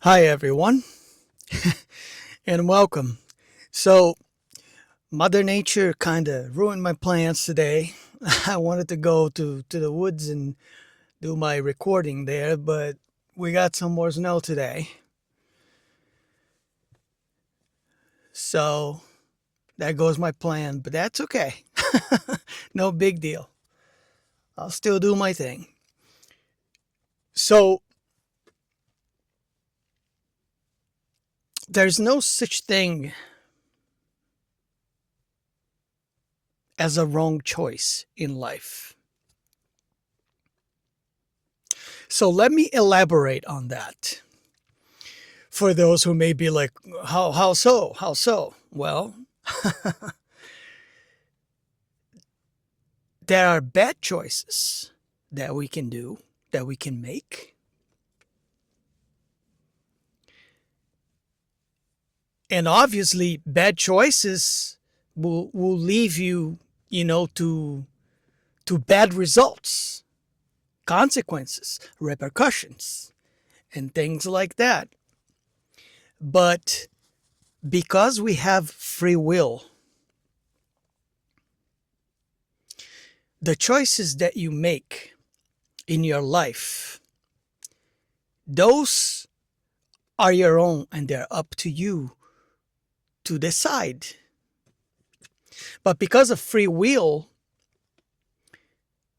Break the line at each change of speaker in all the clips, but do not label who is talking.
Hi, everyone, and welcome. So, Mother Nature kind of ruined my plans today. I wanted to go to the woods and do my recording there, but we got some more snow today. So, there goes my plan, but that's okay. No big deal. I'll still do my thing. So, there's no such thing as a wrong choice in life. So, let me elaborate on that. For those who may be like, how so? How so? Well, there are bad choices that we can do, that we can make. And obviously, bad choices will leave you, to bad results, consequences, repercussions, and things like that. But because we have free will, the choices that you make in your life, those are your own and they're up to you to decide. But because of free will,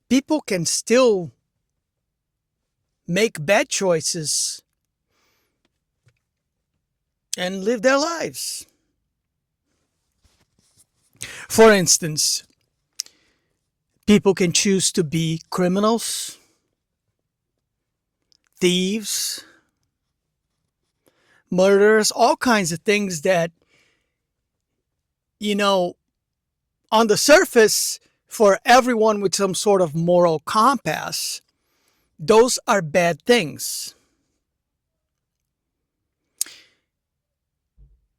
people can still make bad choices and live their lives. For instance, people can choose to be criminals, thieves, murderers, all kinds of things that, you know, on the surface, for everyone with some sort of moral compass, those are bad things.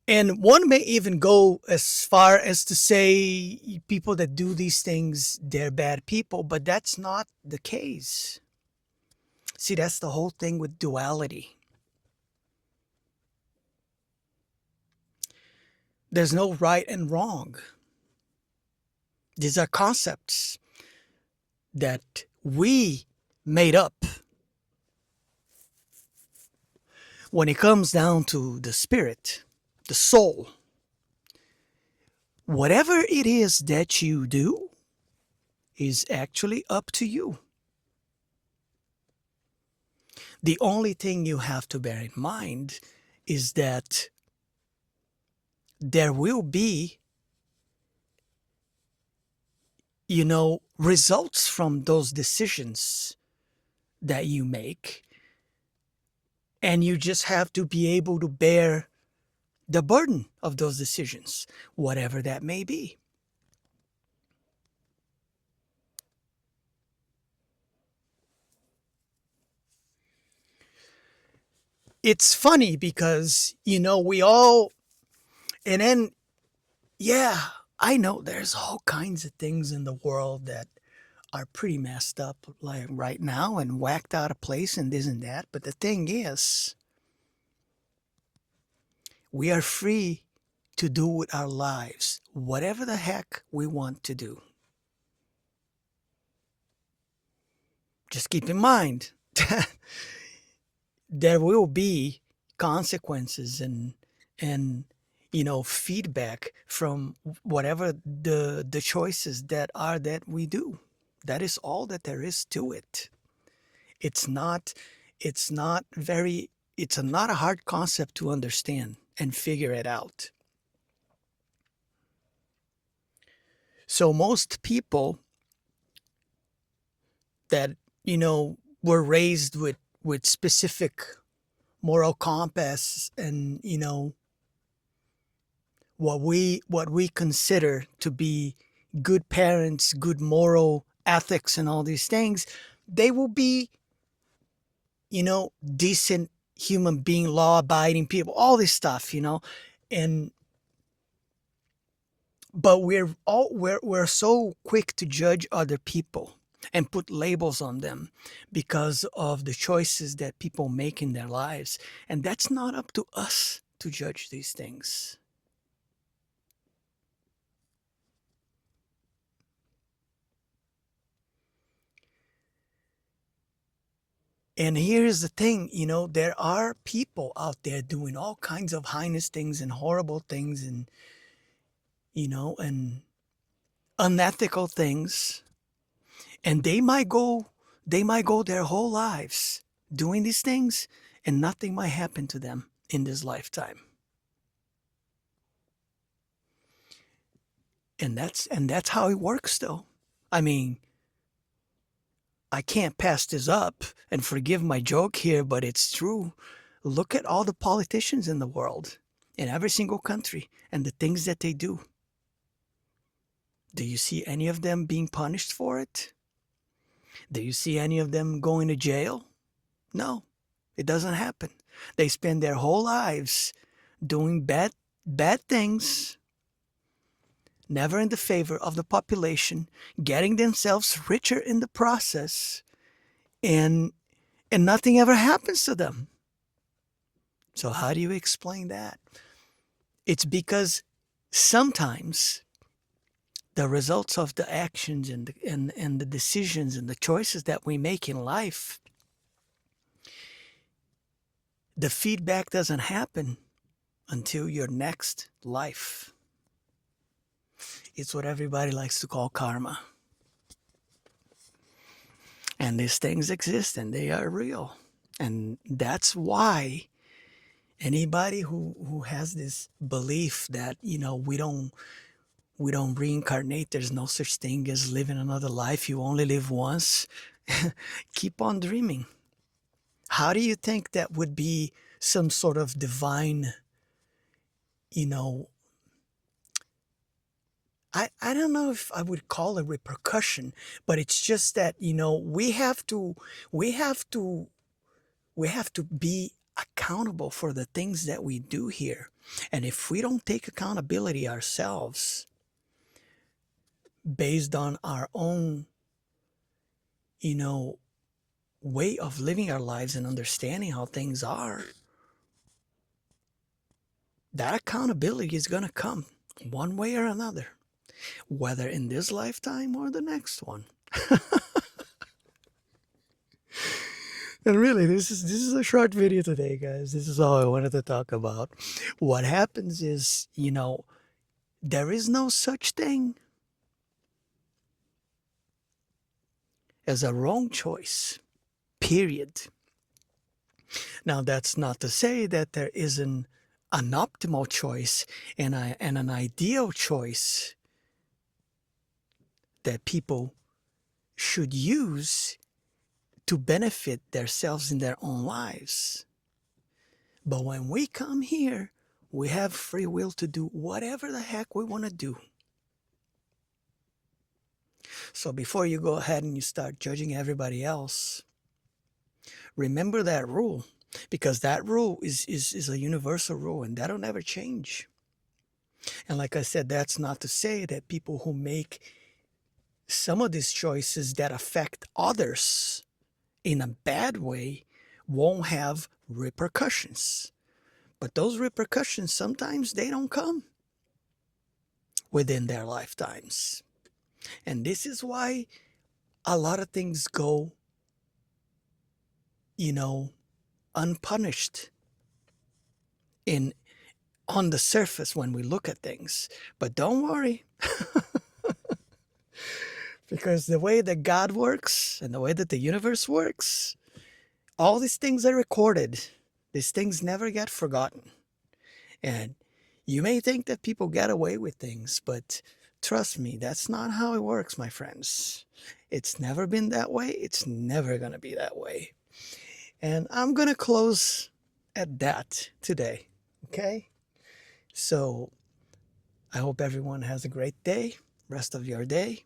And one may even go as far as to say people that do these things, they're bad people, but that's not the case. See, that's the whole thing with duality. There's no right and wrong. These are concepts that we made up. When it comes down to the spirit, the soul, whatever it is that you do is actually up to you. The only thing you have to bear in mind is that there will be, results from those decisions that you make. And you just have to be able to bear the burden of those decisions, whatever that may be. It's funny because, we all, and then, yeah, I know there's all kinds of things in the world that are pretty messed up like right now and whacked out of place and this and that. But the thing is, we are free to do with our lives whatever the heck we want to do. Just keep in mind there will be consequences and feedback from whatever the choices that we do. That is all that there is to it. It's not it's not very it's not a hard concept to understand and figure it out. So most people that were raised with specific moral compass and what we consider to be good parents, good moral ethics and all these things, they will be, decent human being, law abiding people, all this stuff, and but we're so quick to judge other people. and put labels on them because of the choices that people make in their lives. And that's not up to us to judge these things. And here's the thing, there are people out there doing all kinds of heinous things and horrible things and unethical things. And they might go their whole lives doing these things, and nothing might happen to them in this lifetime. And that's how it works, though. I mean, I can't pass this up, and forgive my joke here, but it's true. Look at all the politicians in the world, in every single country, and the things that they do. Do you see any of them being punished for it? Do you see any of them going to jail? No, it doesn't happen. They spend their whole lives doing bad things, never in the favor of the population, getting themselves richer in the process, and nothing ever happens to them. So how do you explain that? It's because sometimes the results of the actions and the decisions and the choices that we make in life, the feedback doesn't happen until your next life. It's what everybody likes to call karma. And these things exist and they are real. And that's why anybody who has this belief that, we don't reincarnate, there's no such thing as living another life, you only live once, keep on dreaming. How do you think that would be some sort of divine, I don't know if I would call it repercussion, but it's just that, we have to be accountable for the things that we do here. And if we don't take accountability ourselves based on our own, way of living our lives and understanding how things are, that accountability is going to come one way or another, whether in this lifetime or the next one. And really, this is a short video today, guys. This is all I wanted to talk about. What happens is, there is no such thing as a wrong choice, period. Now, that's not to say that there isn't an optimal choice and an ideal choice that people should use to benefit themselves in their own lives. But when we come here, we have free will to do whatever the heck we want to do. So before you go ahead and you start judging everybody else, remember that rule, because that rule is a universal rule and that'll never change. And like I said, that's not to say that people who make some of these choices that affect others in a bad way won't have repercussions. But those repercussions, sometimes they don't come within their lifetimes. And this is why a lot of things go, unpunished on the surface when we look at things. But don't worry. Because the way that God works and the way that the universe works, all these things are recorded. These things never get forgotten. And you may think that people get away with things, but trust me, that's not how it works, my friends. It's never been that way. It's never going to be that way. And I'm going to close at that today. Okay? So I hope everyone has a great day, rest of your day.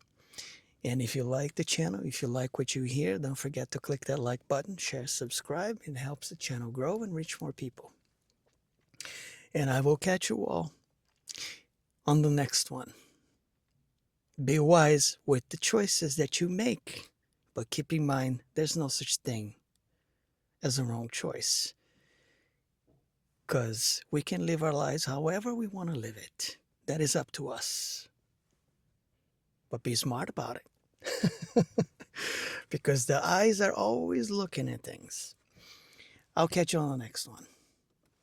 And if you like the channel, if you like what you hear, don't forget to click that like button, share, subscribe. It helps the channel grow and reach more people. And I will catch you all on the next one. Be wise with the choices that you make But keep in mind, there's no such thing as a wrong choice, because we can live our lives however we want to live it. That is up to us. But be smart about it. Because the eyes are always looking at things. I'll catch you on the next one.